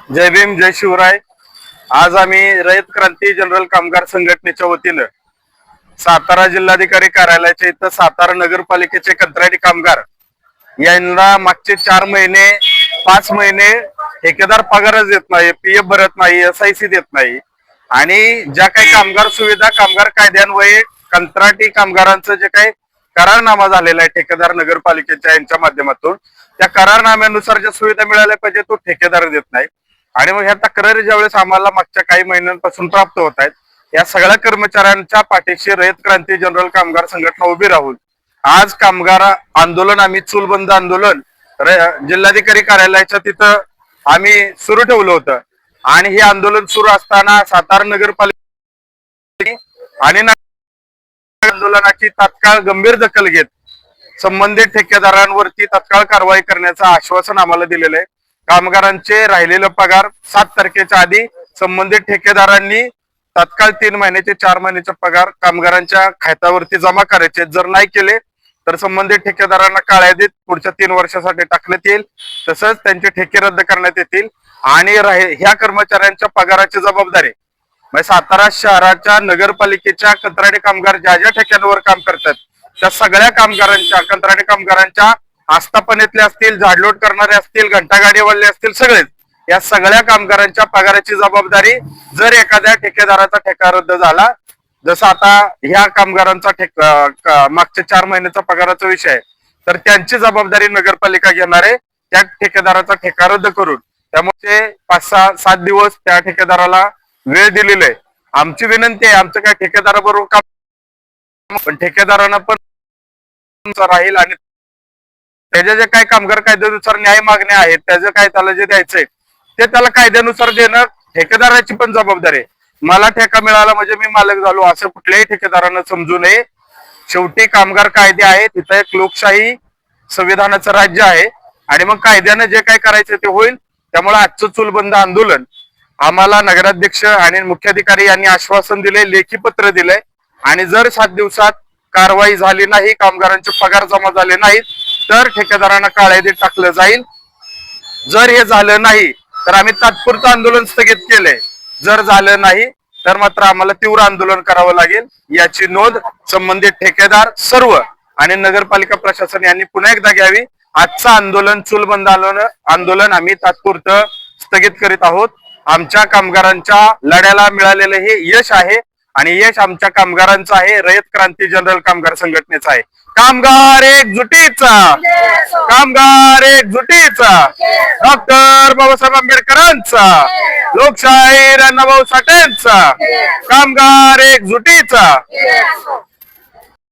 जय भीम जय शिवराय। आज आम्ही रयत क्रांती जनरल कामगार संघटनेच्या वतीनं सातारा जिल्हाधिकारी कार्यालयाच्या इथं सातारा नगरपालिकेचे कंत्राटी कामगार यांना मागचे 4 महिने 5 महिने ठेकेदार पगारच देत नाही, पीएफ भरत नाही, SIC देत नाही आणि ज्या काही कामगार सुविधा कामगार कायद्यान्वये कंत्राटी कामगारांचं जे काही करारनामा झालेला आहे ठेकेदार नगरपालिकेच्या यांच्या माध्यमातून त्या करारनाम्यानुसार ज्या सुविधा मिळाल्या पाहिजे तो ठेकेदार देत नाही। आणि मग ह्या तक्रारी ज्यावेळेस आम्हाला मागच्या काही महिन्यांपासून प्राप्त होत आहेत, या सगळ्या कर्मचाऱ्यांच्या पाठीशी रयत क्रांती जनरल कामगार संघटना उभी राहून आज कामगार आंदोलन आम्ही चूलबंद आंदोलन जिल्हाधिकारी कार्यालयाच्या तिथं आम्ही सुरू ठेवलं होतं। आणि हे आंदोलन सुरू असताना सातारा नगरपालिका आणि आंदोलनाची तात्काळ गंभीर दखल घेत संबंधित ठेकेदारांवरती तात्काळ कारवाई करण्याचं आश्वासन आम्हाला दिलेलं आहे। कामगारांचे राहिलेले पगार 7 तारखेच्या आधी संबंधित ठेकेदारांनी तात्काळ 3 महिन्याचे 4 महिन्याचे पगार कामगारांच्या खात्यावरती जमा करायचे। जर नाही केले तर संबंधित ठेकेदारांना काळ्या यादीत पुढच्या 3 वर्षासाठी टाकण्यात येईल, तसंच त्यांचे ठेके रद्द करण्यात येतील। आणि ह्या कर्मचाऱ्यांच्या पगाराची जबाबदारी सातारा शहराच्या नगरपालिकेच्या कंत्राटी कामगार ज्या ज्या ठेक्यांवर काम करतात त्या सगळ्या कामगारांच्या कंत्राटी कामगारांच्या आस्थापनेतले असतील, झाडलोट करणारे असतील, घंटागाडीवाले असतील, सगळेच या सगळ्या कामगारांच्या पगाराची जबाबदारी जर एखाद्या ठेकेदाराचा ठेका रद्द झाला, जसं आता ह्या कामगारांचा मागच्या 4 महिन्याचा पगाराचा विषय आहे, तर त्यांची जबाबदारी नगरपालिका घेणार आहे त्या ठेकेदाराचा ठेका रद्द करून। त्यामुळे 5-6-7 दिवस त्या ठेकेदाराला वेळ दिलेला आहे। आमची विनंती आहे, आमचं काय ठेकेदाराबरोबर काम पण ठेकेदारांना पण राहील आणि त्याच्या जे काही कामगार कायद्यानुसार न्याय मागण्या आहेत त्याचं काय त्याला जे द्यायचंय ते त्याला कायद्यानुसार देणं ठेकेदाराची पण जबाबदारी आहे। मला ठेका मिळाला म्हणजे मी मालक झालो असं कुठल्याही ठेकेदारानं समजू नये। शेवटी कामगार कायदे आहेत, तिथं एक लोकशाही संविधानाचं राज्य आहे आणि मग कायद्यानं जे काय करायचं ते होईल। त्यामुळे आजचं चूलबंद आंदोलन आम्हाला नगराध्यक्ष आणि मुख्याधिकारी यांनी आश्वासन दिले, लेखी पत्र दिलंय आणि जर 7 दिवसात कारवाई झाली नाही, कामगारांचे पगार जमा झाले नाहीत तर ठेकेदारांना काळ्या यादीत टाकलं जाईल। जर हे झालं नाही तर आम्ही तात्पुरतं आंदोलन स्थगित केलंय, जर झालं नाही तर मात्र आम्हाला तीव्र आंदोलन करावं लागेल। याची नोंद संबंधित ठेकेदार सर्व आणि नगरपालिका प्रशासन यांनी पुन्हा एकदा घ्यावी। आजचं आंदोलन चूलबंद आंदोलन आम्ही तात्पुरतं स्थगित करीत आहोत। आमच्या कामगारांच्या लढ्याला मिळालेलं हे यश आहे आणि यश आमच्या कामगारांचं आहे, रयत क्रांती जनरल कामगार संघटनेचा आहे। कामगार एकजुटीचा, कामगार एकजुटीचा, डॉक्टर बाबासाहेब आंबेडकरांचा, लोकशाहीर अण्णाभाऊ साठेंचा, कामगार एकजुटीचा।